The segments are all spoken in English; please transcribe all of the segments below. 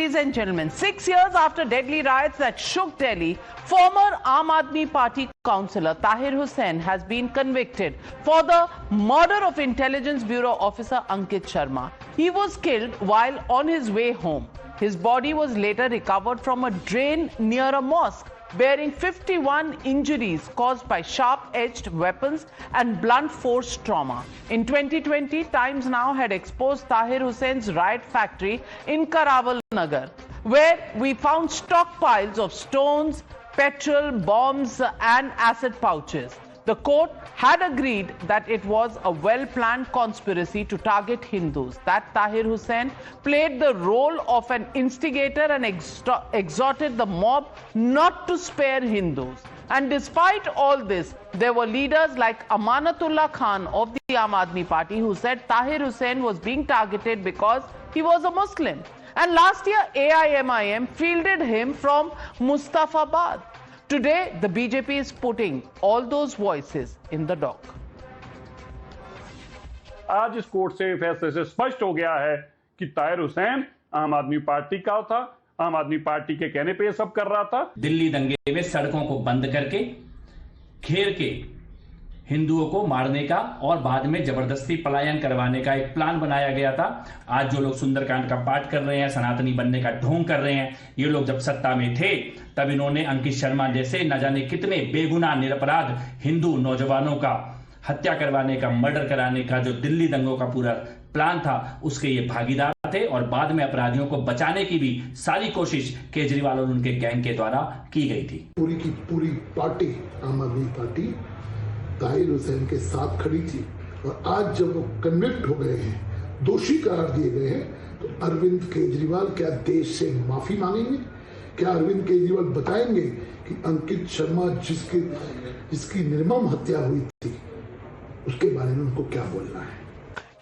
ladies and gentlemen, 6 years after deadly riots that shook Delhi, former Aam Aadmi Party councillor Tahir Hussain has been convicted for the murder of Intelligence Bureau officer Ankit Sharma. He was killed while on his way home. His body was later recovered from a drain near a mosque, bearing 51 injuries caused by sharp-edged weapons and blunt force trauma. In 2020, Times Now had exposed Tahir Hussain's riot factory in Karawal Nagar, where we found stockpiles of stones, petrol, bombs and acid pouches. The court had agreed that it was a well-planned conspiracy to target Hindus, that Tahir Hussain played the role of an instigator and exhorted the mob not to spare Hindus. And despite all this, there were leaders like Amanatullah Khan of the Aam Aadmi Party who said Tahir Hussain was being targeted because he was a Muslim. And last year, AIMIM fielded him from Mustafabad. Today, the BJP is putting all those voices in the dock. आज इस court से फैसले से स्पष्ट हो गया है कि ताहिर हुसैन आम आदमी पार्टी का था, आम आदमी पार्टी के कहने पे ये सब कर रहा था। दिल्ली दंगे में सड़कों को बंद करके घेर के हिंदुओं को मारने का और बाद में जबरदस्ती पलायन करवाने का एक प्लान बनाया गया था। आज जो लोग सुंदरकांड का पाठ कर रहे हैं, सनातनी बनने का ढोंग कर रहे हैं, ये लोग जब सत्ता में थे तब इन्होंने अंकित शर्मा जैसे न जाने कितने बेगुनाह निरपराध हिंदू नौजवानों का हत्या करवाने का, मर्डर कराने का जो दिल्ली दंगों का पूरा प्लान था, उसके ये भागीदार थे। और बाद में अपराधियों को बचाने की भी सारी कोशिश केजरीवाल और उनके गैंग के द्वारा की गई थी। पूरी की पूरी पार्टी, आम आदमी पार्टी, ताहिर हुसैन के साथ खड़ी थी। और आज जब वो कन्विक्ट हो गए हैं, दोषी करार दिए गए हैं, तो अरविंद केजरीवाल क्या देश से माफी मांगेंगे? क्या अरविंद केजरीवाल बताएंगे कि अंकित शर्मा जिसकी निर्मम हत्या हुई थी, उसके बारे में उनको क्या बोलना है?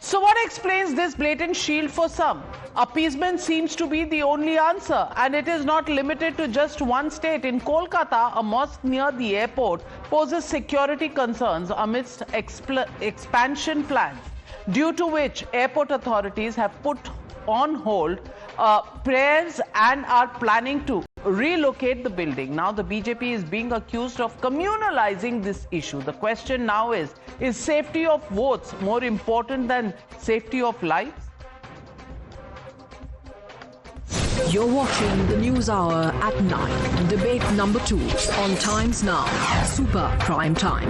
So what explains this blatant shield for some? Appeasement seems to be the only answer, and it is not limited to just one state. In Kolkata, a mosque near the airport poses security concerns amidst expansion plans, due to which airport authorities have put on hold prayers and are planning to relocate the building. Now the BJP is being accused of communalizing this issue. The question now is safety of votes more important than safety of lives? You're watching the News Hour at 9, debate number 2 on Times Now, Super Prime Time.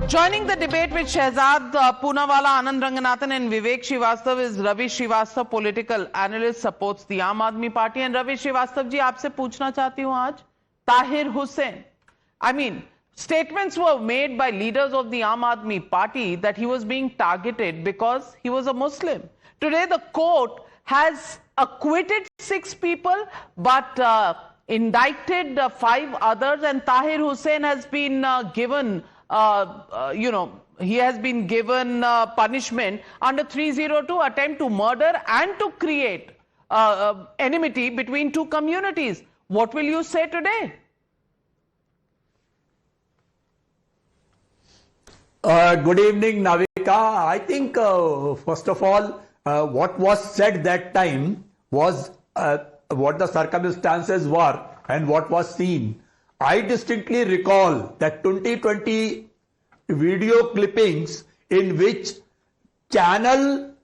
Joining the debate with Shehzad Poonawalla, Anand Ranganathan and Vivek Srivastava is Ravi Srivastava, political analyst, supports the Aam Aadmi Party. And Ravi Srivastava ji, आपसे पूछना चाहती हूँ आज, Tahir Hussain, I mean, statements were made by leaders of the Aam Aadmi Party that he was being targeted because he was a Muslim. Today, the court has acquitted 6 people, but indicted 5 others, and Tahir Hussain has been given he has been given punishment under 302, attempt to murder and to create enmity between 2 communities. What will you say today? Good evening, Navika. I think, first of all, what was said that time was what the circumstances were and what was seen. I distinctly recall that 2020 video clippings in which channel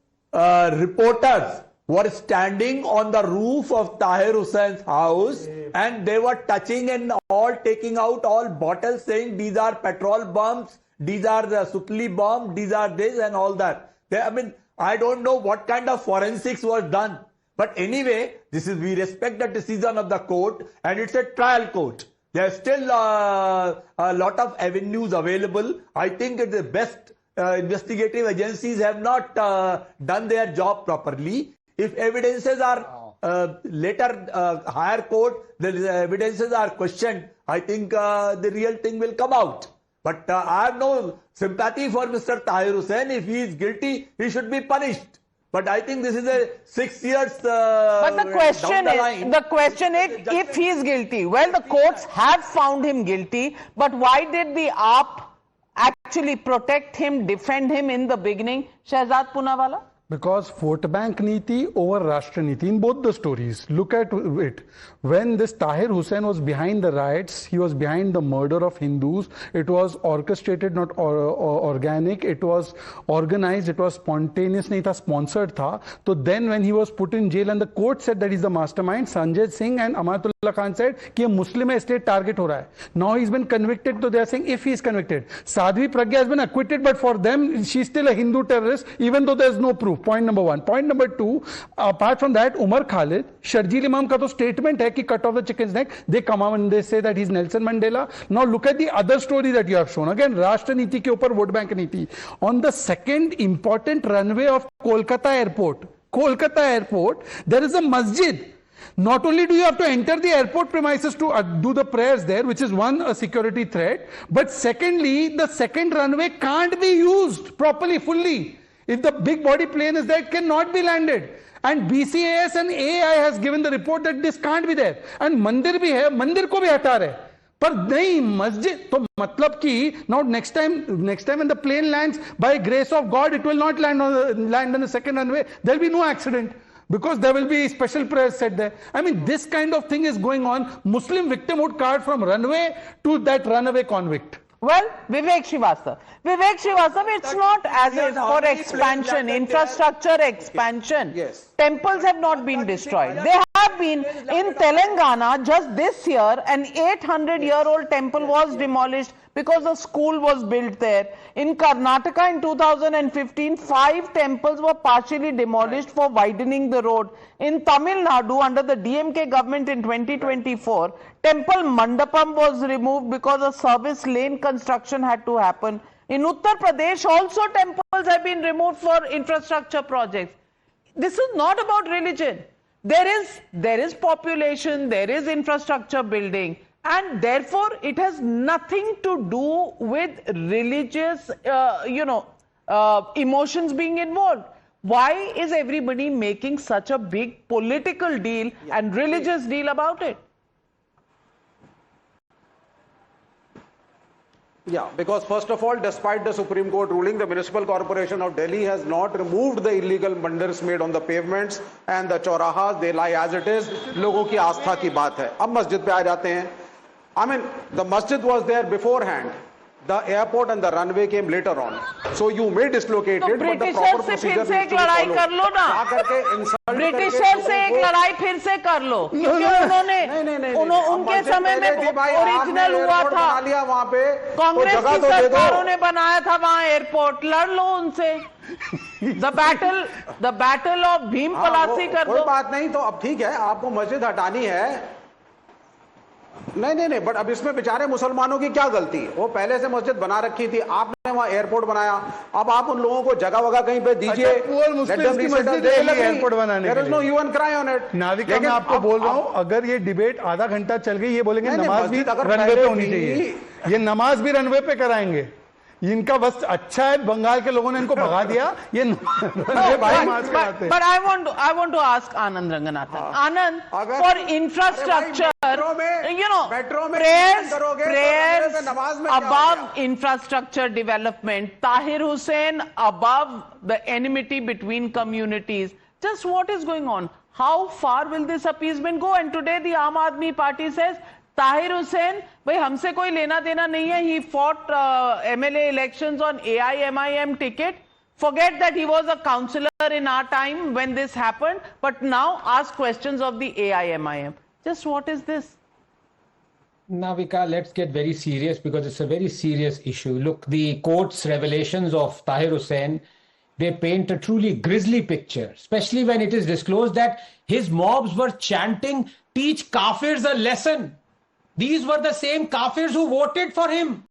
reporters were standing on the roof of Tahir Hussein's house and they were touching and all, taking out all bottles, saying these are petrol bombs, these are the Sutli bomb, these are this and all that. I mean, I don't know what kind of forensics was done. But anyway, we respect the decision of the court and it's a trial court. There are still a lot of avenues available. I think the best investigative agencies have not done their job properly. If evidences are later higher court, the evidences are questioned, I think the real thing will come out. But I have no sympathy for Mr. Tahir Hussain. If he is guilty, he should be punished. But I think this is a 6 years. But the question is, if he is guilty, well, the courts have found him guilty. But why did the AAP actually protect him, defend him in the beginning? Shehzad Poonawalla? Because vote bank niti over Rashtra niti in both the stories. Look at it. When this Tahir Hussain was behind the riots, he was behind the murder of Hindus. It was orchestrated, not organic. It was organized. It was spontaneous. Nahi tha, sponsored tha. So then when he was put in jail and the court said that he's the mastermind, Sanjay Singh and Amanatullah Khan said कि Muslim estate target हो रहा है. Now he's been convicted. So they are saying if he is convicted. Sadhvi Pragya has been acquitted, but for them she's still a Hindu terrorist, even though there's no proof. Point number one. Point number two, apart from that, Umar Khalid, Sharjeel Imam ka to statement hai ki cut off the chicken's neck. They come out and they say that he's Nelson Mandela. Now look at the other story that you have shown. Again, Rashtra Niti ke upar vote bank niti. On the second important runway of Kolkata Airport, there is a masjid. Not only do you have to enter the airport premises to do the prayers there, which is one, a security threat, but secondly, the second runway can't be used properly, fully. If the big body plane is there, it cannot be landed. And BCAS and AI has given the report that this can't be there. And mandir bhi hai, mandir ko bhi hata rahe. पर नहीं मस्जिद तो मतलब कि now next time when the plane lands, by grace of God, it will not land on the second runway. There will be no accident. Because there will be special prayers said there. I mean, this kind of thing is going on. Muslim victimhood card from runway to that runaway convict. Well, Vivek Srivastava, it's not as if for expansion, infrastructure expansion, Yes. temples have not been destroyed. They have been. In Telangana, just this year, an 800-year-old temple was demolished because a school was built there. In Karnataka in 2015, 5 temples were partially demolished for widening the road. In Tamil Nadu, under the DMK government in 2024, temple Mandapam was removed because a service lane construction had to happen. In Uttar Pradesh, also temples have been removed for infrastructure projects. This is not about religion. There is population, there is infrastructure building. And therefore, it has nothing to do with religious, emotions being involved. Why is everybody making such a big political deal and religious deal about it? Yeah, because first of all, despite the Supreme Court ruling, the Municipal Corporation of Delhi has not removed the illegal mandars made on the pavements and the chaurahas. They lie as it is. लोगों की आस्था की बात है. अब मस्जिद पे आ जाते हैं. I mean, the masjid was there beforehand. The airport and the runway came later on. So you may dislocate it, but the proper procedure needs to be followed. क्या करके insult ब्रिटिशर से एक लड़ाई फिर से कर लो, क्योंकि उनके समय में ओरिजिनल हुआ था, वहाँ पे कांग्रेस की सरकारों ने बनाया था वहाँ एयरपोर्ट, लड़ लो उनसे. The battle of Bhim Palasi कर दो. कोई बात नहीं, तो अब ठीक है, आपको मस्जिद हटानी है. नहीं, बट अब इसमें बेचारे मुसलमानों की क्या गलती? वो पहले से मस्जिद बना रखी थी, आपने वहाँ एयरपोर्ट बनाया. अब आप उन लोगों को जगह वगह कहीं पे दीजिए. एयरपोर्ट बनाने There is no hue and cry on it. Navika, मैं आपको बोल रहा हूँ, अगर ये डिबेट आधा घंटा चल गई, ये बोलेंगे नमाज भी रनवे पे होनी चाहिए. ये नमाज भी रनवे पे कराएंगे. इनका बस अच्छा है, बंगाल के लोगों ने इनको भगा दिया. ये but I want to ask Anand Ranganathan. Anand, for infrastructure, prayers above infrastructure development, Tahir Hussain above the enmity between communities. Just what is going on? How far will this appeasement go? And today the Aam Aadmi Party says, Tahir Hussain, भाई हमसे कोई लेना देना नहीं है. He fought MLA elections on AIMIM ticket. Forget that he was a councillor in our time when this happened. But now ask questions of the AIMIM. Just what is this? Navika, let's get very serious because it's a very serious issue. Look, the court's revelations of Tahir Hussain, they paint a truly grisly picture, especially when it is disclosed that his mobs were chanting, "Teach Kafirs a lesson." These were the same Kafirs who voted for him.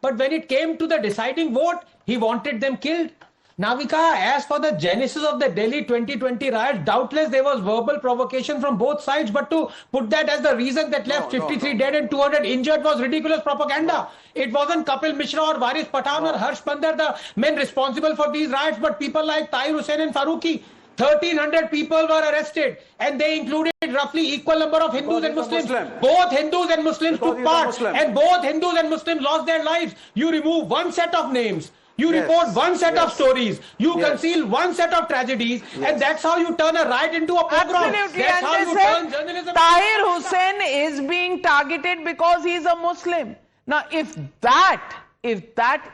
But when it came to the deciding vote, he wanted them killed. Navika, as for the genesis of the Delhi 2020 riots, doubtless there was verbal provocation from both sides, but to put that as the reason that left 53 dead and 200 injured was ridiculous propaganda. It wasn't Kapil Mishra or Waris Pathan or Harsh Pandar, the men responsible for these riots, but people like Tahir Hussain and Farooqi. 1,300 people were arrested, and they included roughly equal number of Hindus and he's a Muslims. Muslim. Both Hindus and Muslims Because took he's a part, Muslim. and both Hindus and Muslims lost their lives. You remove one set of names. You Yes. report one set of Yes. stories. You Yes. conceal one set of tragedies, and that's how you turn a riot into a pogrom. Absolutely, That's and how they you said turn journalism. Tahir Hussain is being targeted because he's a Muslim. Now, if that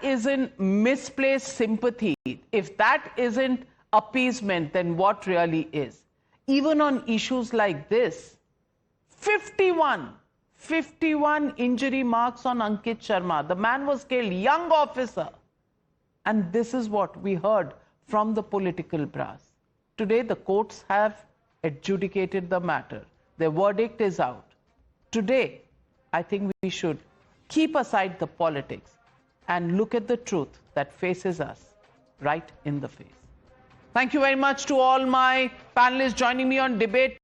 isn't misplaced sympathy, if that isn't appeasement, then what really is? Even on issues like this, 51 injury marks on Ankit Sharma. The man was killed, young officer. And this is what we heard from the political brass. Today, the courts have adjudicated the matter. Their verdict is out. Today, I think we should keep aside the politics and look at the truth that faces us right in the face. Thank you very much to all my panelists joining me on debate.